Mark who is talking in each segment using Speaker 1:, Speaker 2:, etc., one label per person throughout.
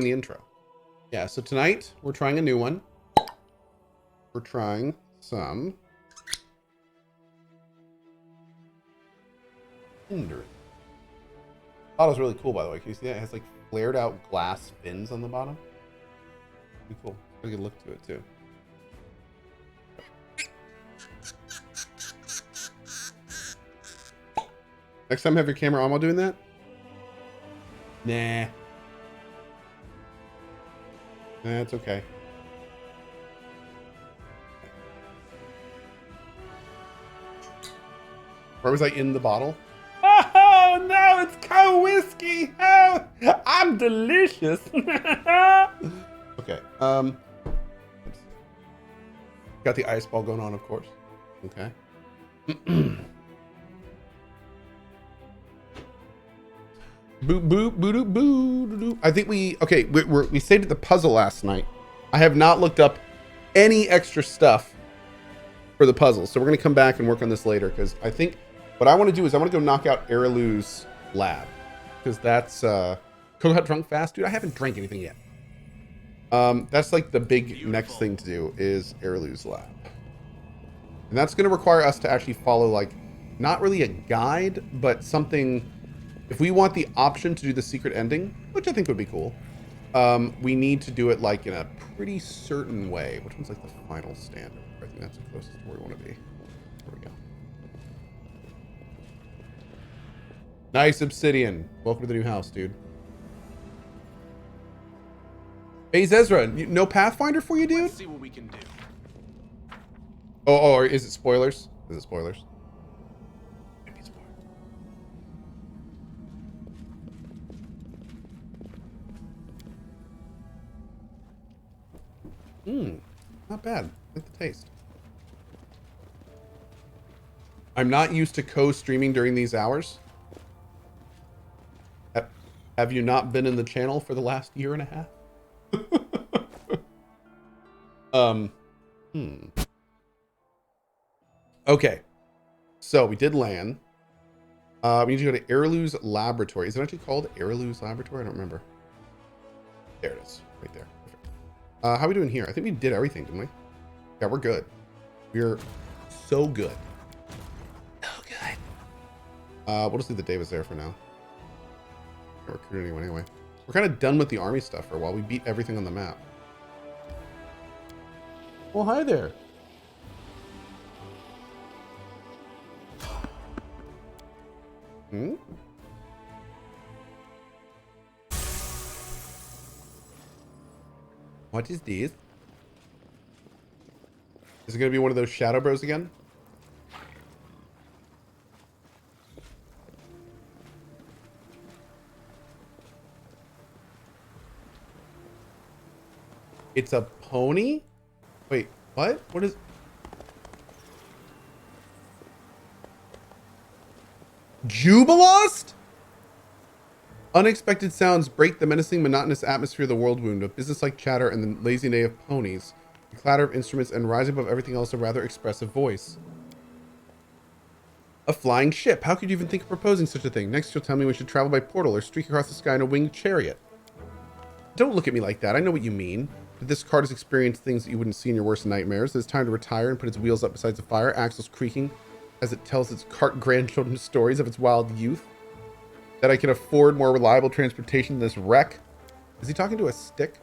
Speaker 1: the intro. Yeah, so tonight we're trying a new one. We're trying some Tinder. Bottle's really cool, by the way. Can you see that? It has like flared out glass fins on the bottom. Pretty cool. Pretty good look to it too. Next time have your camera on while doing that? Nah. That's okay. Where was I in the bottle? Oh no, it's Cohh whiskey. Oh, I'm delicious. Okay. Got the ice ball going on, of course. Okay. Boop boop boo boo boo. I think we saved the puzzle last night. I have not looked up any extra stuff for the puzzle, so we're gonna come back and work on this later because I think what I want to do is I want to go knock out Arilu's lab because that's Cohh got drunk fast, dude. I haven't drank anything yet. That's like the big next thing to do is Arilu's lab, and that's gonna require us to actually follow like not really a guide, but something. If we want the option to do the secret ending, which I think would be cool, we need to do it like in a pretty certain way. Which one's like the final standard? I think that's the closest to where we want to be. There we go. Nice obsidian. Welcome to the new house, dude. Hey, Ezra, no Pathfinder for you, dude?
Speaker 2: Let's see what we can do.
Speaker 1: Oh, or is it spoilers? Is it spoilers? Not bad. I like the taste. I'm not used to Cohh streaming during these hours. Have you not been in the channel for the last year and a half? Okay. So we did land. We need to go to Arilu's laboratory. Is it actually called Arilu's laboratory? I don't remember. There it is. Right there. How are we doing here? I think we did everything, didn't we? Yeah, we're good. We're so good. So good. We'll just leave the Davis there for now. Can't recruit anyone anyway. We're kind of done with the army stuff for a while. We beat everything on the map. Well, hi there. Hmm? What is this? Is it going to be one of those Shadow Bros again? It's a pony? Wait, what? What is... Jubilost? Unexpected sounds break the menacing, monotonous atmosphere of the world wound of business-like chatter and the lazy neigh of ponies, the clatter of instruments, and rising above everything else a rather expressive voice. A flying ship. How could you even think of proposing such a thing? Next, you'll tell me we should travel by portal or streak across the sky in a winged chariot. Don't look at me like that. I know what you mean. But this cart has experienced things that you wouldn't see in your worst nightmares. It's time to retire and put its wheels up beside the fire, axles creaking as it tells its cart grandchildren stories of its wild youth. That I can afford more reliable transportation than this wreck? Is he talking to a stick?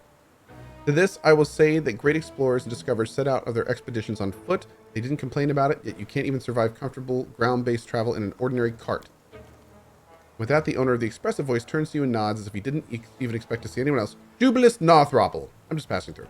Speaker 1: To this, I will say that great explorers and discoverers set out on their expeditions on foot. They didn't complain about it, yet you can't even survive comfortable ground-based travel in an ordinary cart. With that, the owner of the expressive voice turns to you and nods as if he didn't even expect to see anyone else. Jubilost Northropple. I'm just passing through.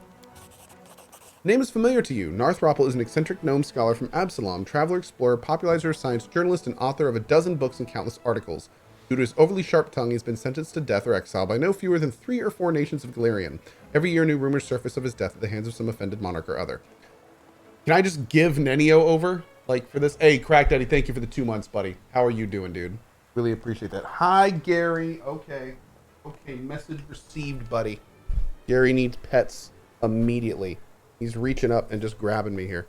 Speaker 1: Name is familiar to you. Northropple is an eccentric gnome scholar from Absalom, traveler, explorer, popularizer of science, journalist, and author of a dozen books and countless articles. Due to his overly sharp tongue, he's been sentenced to death or exile by no fewer than 3 or 4 nations of Galarian. Every year, new rumors surface of his death at the hands of some offended monarch or other. Can I just give Nenio over, like, for this? Hey, Crack Daddy, thank you for the 2 months, buddy. How are you doing, dude? Really appreciate that. Hi, Gary. Okay. Okay, message received, buddy. Gary needs pets immediately. He's reaching up and just grabbing me here.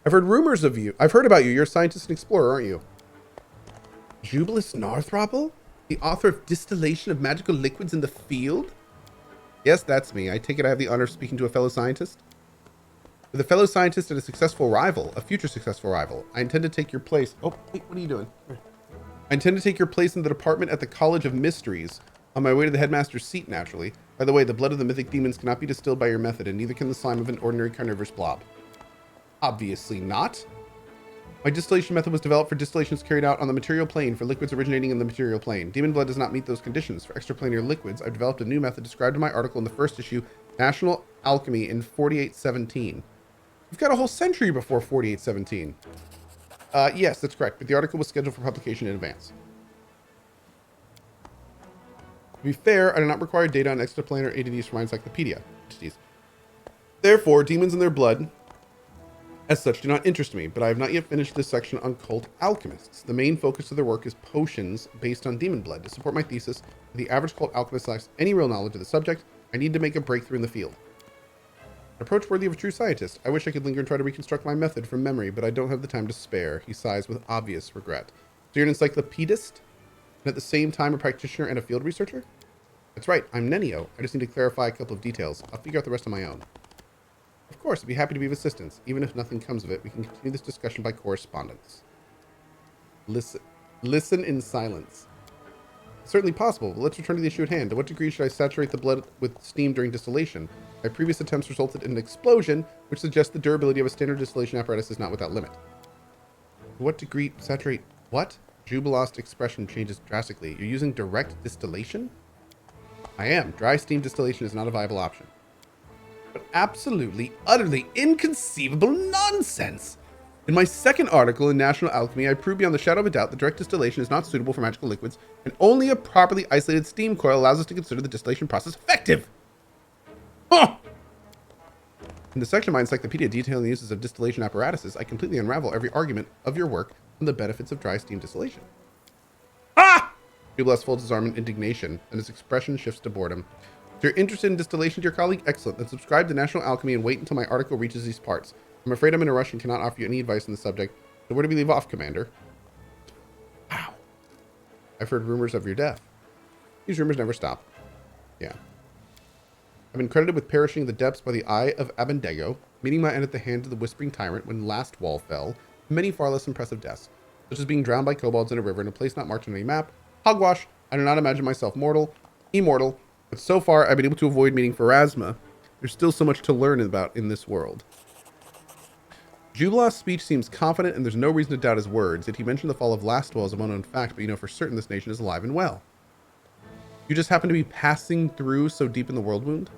Speaker 1: I've heard rumors of you. I've heard about you. You're a scientist and explorer, aren't you? Jubilost Northropple? The author of Distillation of Magical Liquids in the Field? Yes, that's me. I take it I have the honor of speaking to a fellow scientist. With a fellow scientist and a successful rival, a future successful rival, I intend to take your place. Oh, wait, what are you doing? I intend to take your place in the department at the College of Mysteries, on my way to the headmaster's seat, naturally. By the way, the blood of the mythic demons cannot be distilled by your method, and neither can the slime of an ordinary carnivorous blob. Obviously not. My distillation method was developed for distillations carried out on the material plane for liquids originating in the material plane. Demon blood does not meet those conditions. For extraplanar liquids, I've developed a new method described in my article in the first issue, National Alchemy in 4817. We've got a whole century before 4817. Yes, that's correct, but the article was scheduled for publication in advance. To be fair, I do not require data on extraplanar entities from my encyclopedia. Therefore, demons and their blood, as such, do not interest me, but I have not yet finished this section on cult alchemists. The main focus of their work is potions based on demon blood. To support my thesis, if the average cult alchemist lacks any real knowledge of the subject, I need to make a breakthrough in the field. An approach worthy of a true scientist. I wish I could linger and try to reconstruct my method from memory, but I don't have the time to spare. He sighs with obvious regret. So you're an encyclopedist, and at the same time a practitioner and a field researcher? That's right, I'm Nenio. I just need to clarify a couple of details. I'll figure out the rest on my own. Of course, I'd be happy to be of assistance. Even if nothing comes of it, we can continue this discussion by correspondence. Listen in silence. Certainly possible, but let's return to the issue at hand. To what degree should I saturate the blood with steam during distillation? My previous attempts resulted in an explosion, which suggests the durability of a standard distillation apparatus is not without limit. To what degree saturate what? Jubilost expression changes drastically. You're using direct distillation? I am. Dry steam distillation is not a viable option. But absolutely, utterly inconceivable nonsense! In my second article in National Alchemy, I proved beyond the shadow of a doubt that direct distillation is not suitable for magical liquids, and only a properly isolated steam coil allows us to consider the distillation process effective. Huh! In the section of my encyclopedia detailing the uses of distillation apparatuses, I completely unravel every argument of your work on the benefits of dry steam distillation. Ah! Jubilost folds his arm in indignation, and his expression shifts to boredom. If you're interested in distillation, dear colleague, excellent. Then subscribe to National Alchemy and wait until my article reaches these parts. I'm afraid I'm in a rush and cannot offer you any advice on the subject. So where do we leave off, Commander? Wow. I've heard rumors of your death. These rumors never stop. Yeah. I've been credited with perishing in the depths by the eye of Abendego, meeting my end at the hand of the Whispering Tyrant when last wall fell, and many far less impressive deaths, such as being drowned by kobolds in a river in a place not marked on any map. Hogwash, I do not imagine myself immortal, but so far I've been able to avoid meeting Pharasma. There's still so much to learn about in this world. Jubilost's speech seems confident, and there's no reason to doubt his words, yet he mentioned the fall of Lastwell as a well-known fact, but you know for certain this nation is alive and well. You just happen to be passing through so deep in the world wound?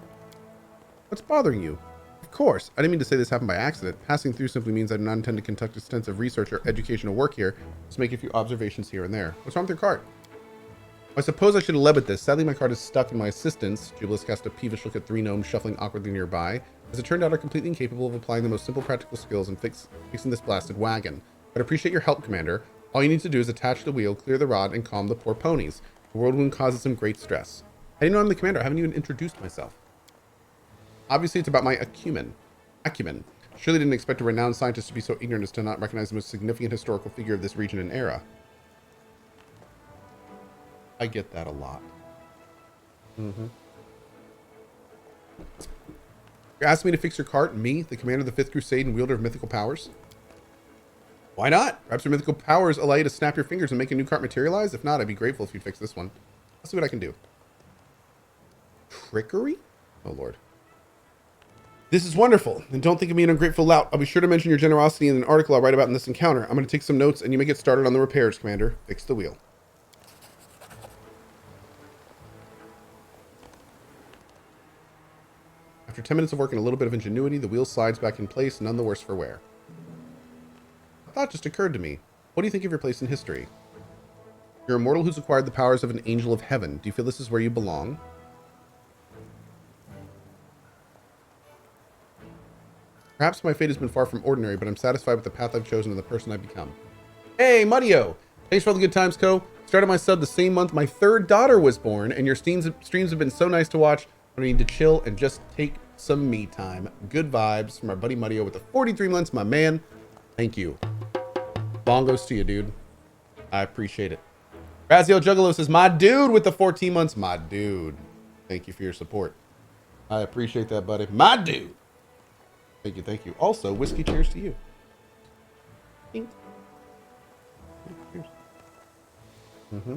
Speaker 1: What's bothering you? Of course, I didn't mean to say this happened by accident. Passing through simply means I do not intend to conduct extensive research or educational work here, just make a few observations here and there. What's wrong with your cart? I suppose I should have led with this. Sadly, my cart is stuck in my assistants. Jubilost cast a peevish look at three gnomes shuffling awkwardly nearby. As it turned out, are completely incapable of applying the most simple practical skills in fixing this blasted wagon. I'd appreciate your help, Commander. All you need to do is attach the wheel, clear the rod, and calm the poor ponies. The world wound causes them great stress. How do you know I'm the commander? I haven't even introduced myself. Obviously, it's about my acumen. Surely didn't expect a renowned scientist to be so ignorant as to not recognize the most significant historical figure of this region and era. I get that a lot. You're asking me to fix your cart? Me, the commander of the 5th Crusade and wielder of mythical powers? Why not? Perhaps your mythical powers allow you to snap your fingers and make a new cart materialize? If not, I'd be grateful if you'd fix this one. I'll see what I can do. Trickery? Oh, Lord. This is wonderful, and don't think of me an ungrateful lout. I'll be sure to mention your generosity in an article I'll write about in this encounter. I'm going to take some notes, and you may get started on the repairs, Commander. Fix the wheel. After 10 minutes of work and a little bit of ingenuity, the wheel slides back in place, none the worse for wear. A thought just occurred to me. What do you think of your place in history? You're a mortal who's acquired the powers of an angel of heaven. Do you feel this is where you belong? Perhaps my fate has been far from ordinary, but I'm satisfied with the path I've chosen and the person I've become. Hey, Mudio! Thanks for all the good times, Cohh. Started my sub the same month my 3rd daughter was born, and your streams have been so nice to watch. I need to chill and just take some me time. Good vibes from our buddy Mudio with the 43 months, my man. Thank you. Bongos to you, dude. I appreciate it. Razio Juggalo says, my dude with the 14 months. My dude. Thank you for your support. I appreciate that, buddy. My dude. Thank you, thank you. Also, whiskey cheers to you. Cheers. Mm-hmm.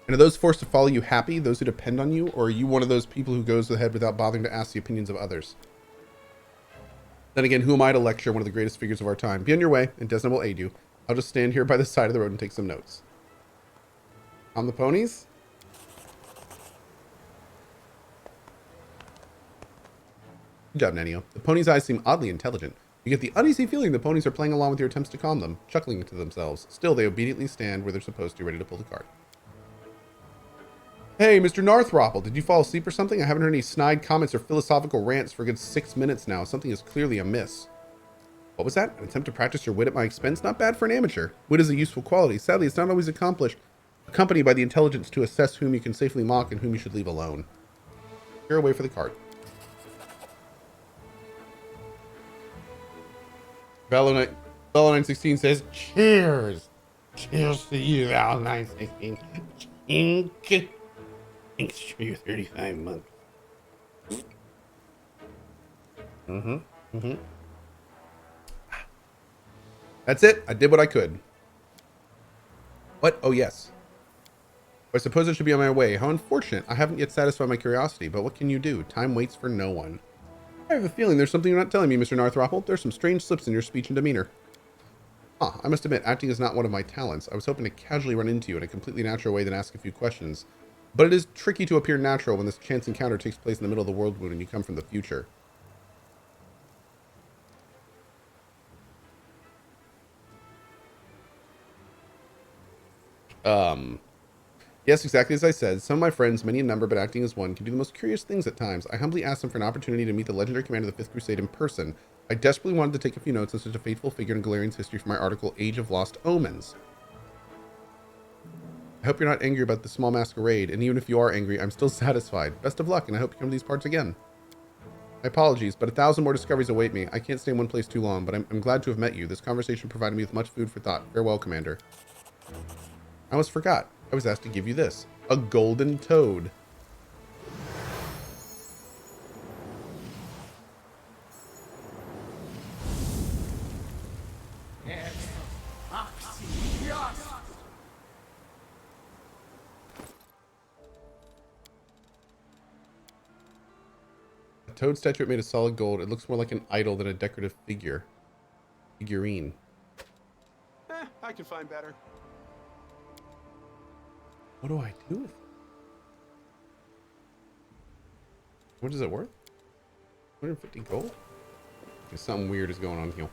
Speaker 1: And are those forced to follow you happy, those who depend on you, or are you one of those people who goes ahead without bothering to ask the opinions of others? Then again, who am I to lecture one of the greatest figures of our time? Be on your way, and Desna will aid you. I'll just stand here by the side of the road and take some notes. On the ponies? Good job, Nanio. The ponies' eyes seem oddly intelligent. You get the uneasy feeling the ponies are playing along with your attempts to calm them, chuckling to themselves. Still, they obediently stand where they're supposed to, ready to pull the cart. Hey, Mr. Narthropple, did you fall asleep or something? I haven't heard any snide comments or philosophical rants for a good 6 minutes now. Something is clearly amiss. What was that? An attempt to practice your wit at my expense? Not bad for an amateur. Wit is a useful quality. Sadly, it's not always accompanied by the intelligence to assess whom you can safely mock and whom you should leave alone. You're away for the cart. Valo916 says, cheers! Cheers to you, Valo916. Chink. Thanks for your 35 months. That's it. I did what I could. What? Oh, yes. I suppose I should be on my way. How unfortunate. I haven't yet satisfied my curiosity, but what can you do? Time waits for no one. I have a feeling there's something you're not telling me, Mr. Narthropple. There's some strange slips in your speech and demeanor. I must admit, acting is not one of my talents. I was hoping to casually run into you in a completely natural way, then ask a few questions. But it is tricky to appear natural when this chance encounter takes place in the middle of the world wound and you come from the future. Yes, exactly as I said. Some of my friends, many in number but acting as one, can do the most curious things at times. I humbly asked them for an opportunity to meet the legendary commander of the 5th Crusade in person. I desperately wanted to take a few notes on such a fateful figure in Galarian's history for my article, Age of Lost Omens. I hope you're not angry about the small masquerade, and even if you are angry, I'm still satisfied. Best of luck, and I hope you come to these parts again. My apologies, but 1,000 more discoveries await me. I can't stay in one place too long, but I'm glad to have met you. This conversation provided me with much food for thought. Farewell, Commander. I almost forgot. I was asked to give you this. A golden toad. A toad statuette made of solid gold. It looks more like an idol than a decorative figurine.
Speaker 2: I can find better.
Speaker 1: What do I do with it? What is it worth? 150 gold? Okay, something weird is going on here.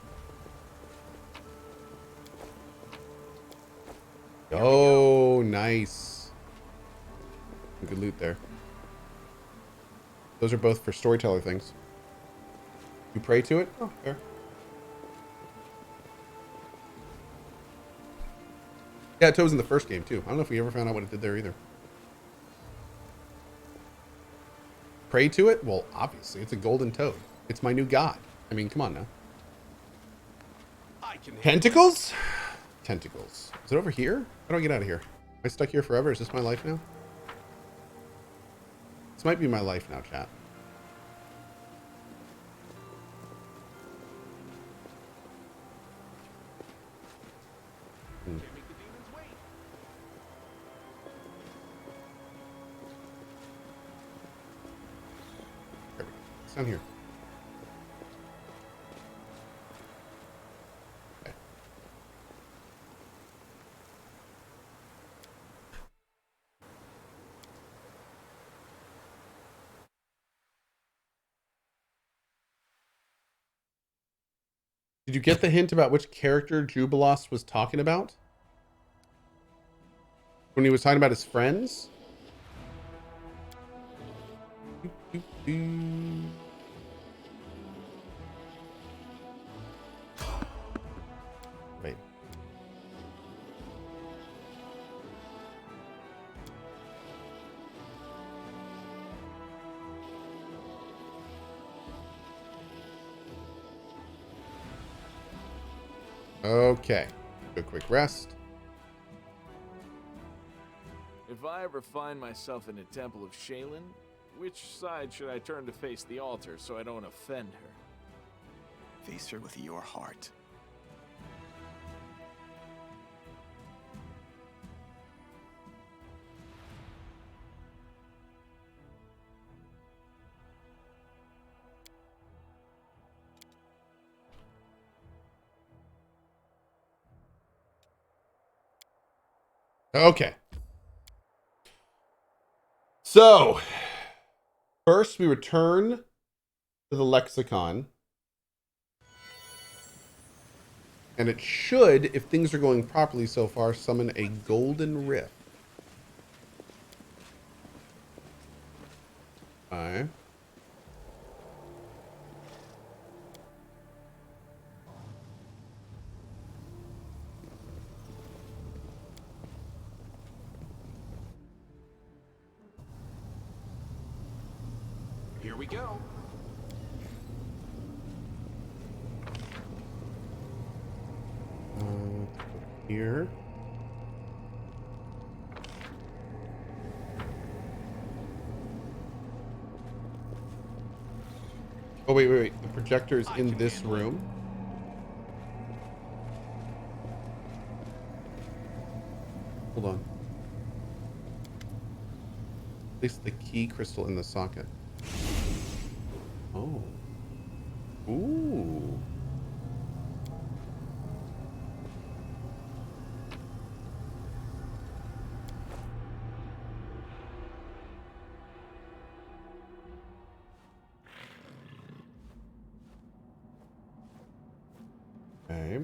Speaker 1: Oh, nice. Good loot there. Those are both for storyteller things. You pray to it? Oh, fair. Yeah, it was in the first game, too. I don't know if we ever found out what it did there, either. Pray to it? Well, obviously. It's a golden toad. It's my new god. I mean, come on now. Tentacles? Tentacles. Is it over here? How do I get out of here? Am I stuck here forever? Is this my life now? This might be my life now, chat. It's down here. Okay. Did you get the hint about which character Jubilost was talking about? When he was talking about his friends? Wait. Okay. Do a quick rest.
Speaker 3: If I ever find myself in a temple of Shaylin, which side should I turn to face the altar so I don't offend her?
Speaker 2: Face her with your heart.
Speaker 1: Okay. So, first we return to the Lexicon. And it should, if things are going properly so far, summon a golden rift. Okay.
Speaker 2: Here we go.
Speaker 1: Here. Oh, wait. The projector is in this room. Hold on. Place the key crystal in the socket. Oh. Ooh. Okay.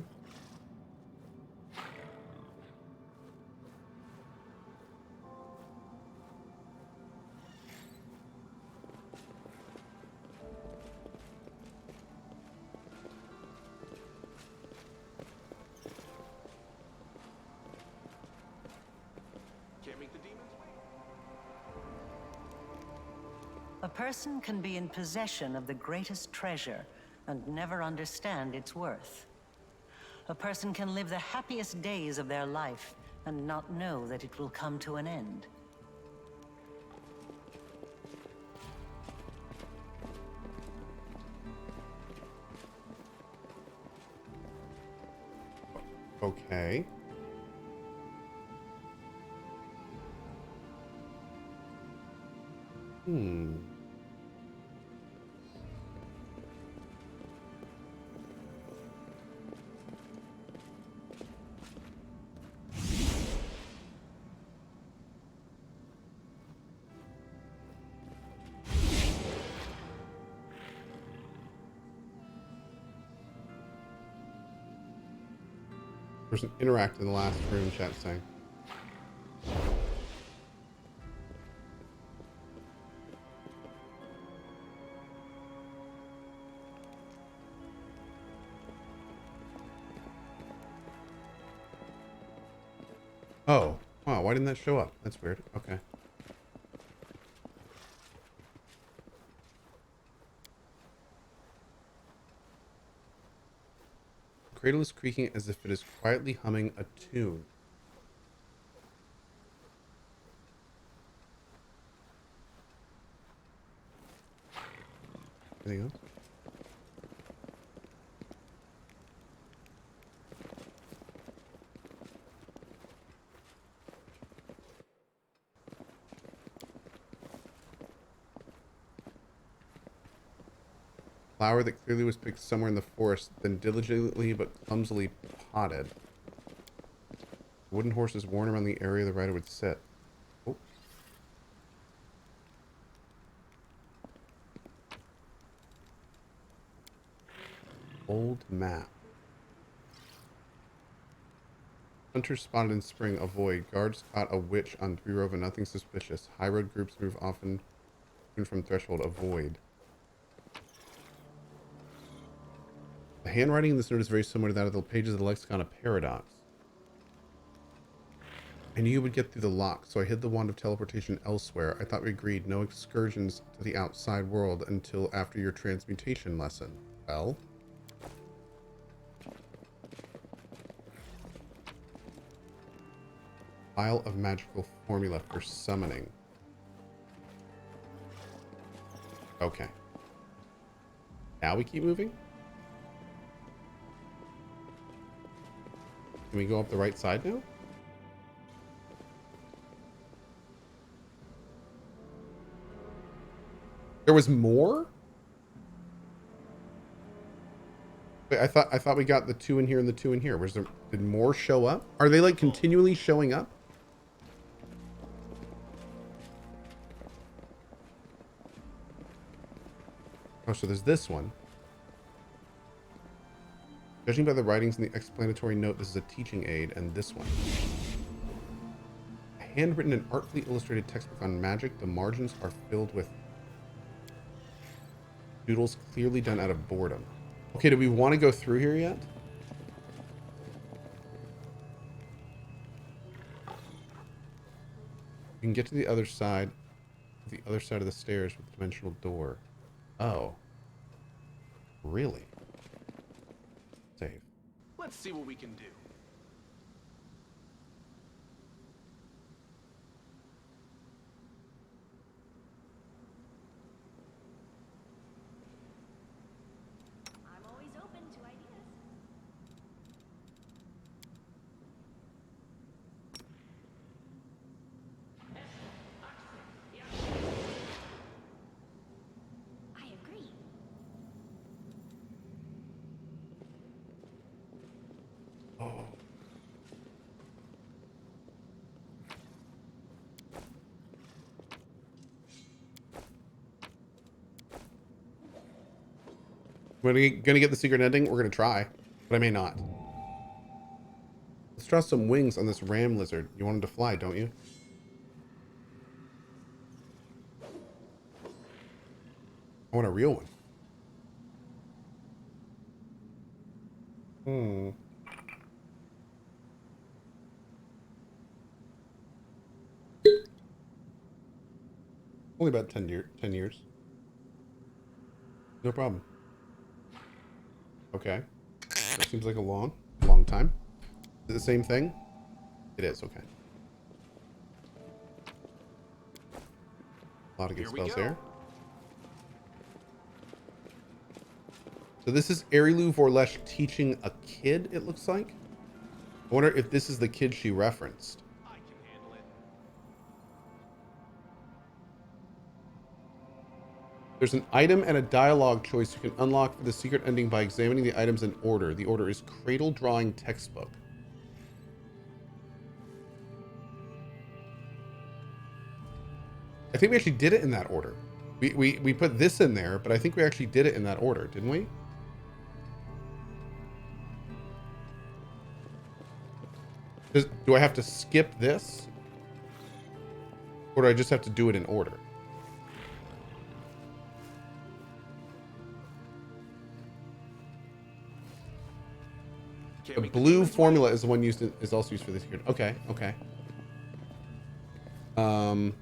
Speaker 2: Can't make the demons wait.
Speaker 4: A person can be in possession of the greatest treasure and never understand its worth. A person can live the happiest days of their life and not know that it will come to an end.
Speaker 1: Okay. Person interact in the last room, chat saying. Oh, wow, why didn't that show up? That's weird. Okay. The cradle is creaking as if it is quietly humming a tune. Anything else? Flower that clearly was picked somewhere in the forest, then diligently but clumsily potted. The wooden horse is worn around the area the rider would sit. Oh. Old map. Hunters spotted in spring, avoid. Guards caught a witch on 3 Rova, nothing suspicious. High road groups move often from threshold, avoid. The handwriting in this note is very similar to that of the pages of the Lexicon of Paradox. I knew you would get through the lock, so I hid the wand of teleportation elsewhere. I thought we agreed no excursions to the outside world until after your transmutation lesson. Well? Pile of magical formula for summoning. Okay. Now we keep moving? Can we go up the right side now? There was more? Wait, I thought we got the 2 in here and the 2 in here. Did more show up? Are they like continually showing up? Oh, so there's this one. Judging by the writings in the explanatory note, this is a teaching aid, and this one. A handwritten and artfully illustrated textbook on magic. The margins are filled with doodles clearly done out of boredom. Okay, do we want to go through here yet? You can get to the other side of the stairs with the dimensional door. Oh. Really? Save.
Speaker 2: Let's see what we can do.
Speaker 5: I'm always open to ideas. I agree.
Speaker 1: Oh. We're gonna get the secret ending? We're gonna try, but I may not. Let's draw some wings on this ram lizard. You want him to fly, don't you? I want a real one. Hmm. Only about 10 years. No problem. Okay. That seems like a long time. Is it the same thing? It is, okay. A lot of good spells there. So this is Arilu Vorlesh teaching a kid, it looks like. I wonder if this is the kid she referenced.
Speaker 2: I can handle it.
Speaker 1: There's an item and a dialogue choice you can unlock for the secret ending by examining the items in order. The order is Cradle Drawing Textbook. I think we actually did it in that order. We put this in there, but I think we actually did it in that order, didn't we? Do I have to skip this? Or do I just have to do it in order? The blue formula is the one is also used for this here. Okay, okay. You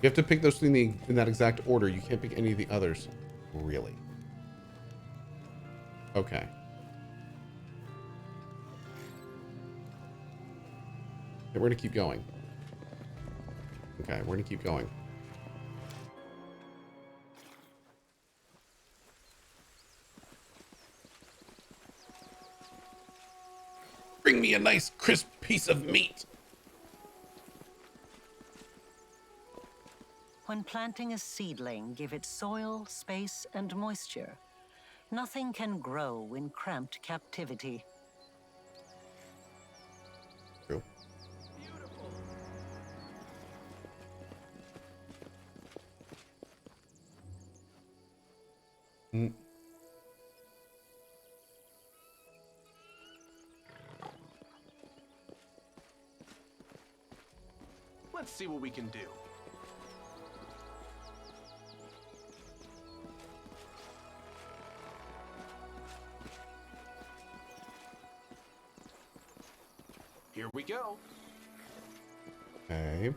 Speaker 1: have to pick those in that exact order. You can't pick any of the others. Really? Okay. Okay, we're gonna keep going. Okay, we're gonna keep going. Bring me a nice crisp piece of meat.
Speaker 4: When planting a seedling, give it soil, space, and moisture. Nothing can grow in cramped captivity.
Speaker 1: True. Mm.
Speaker 2: Let's see what we can do. Here we go.
Speaker 1: Okay.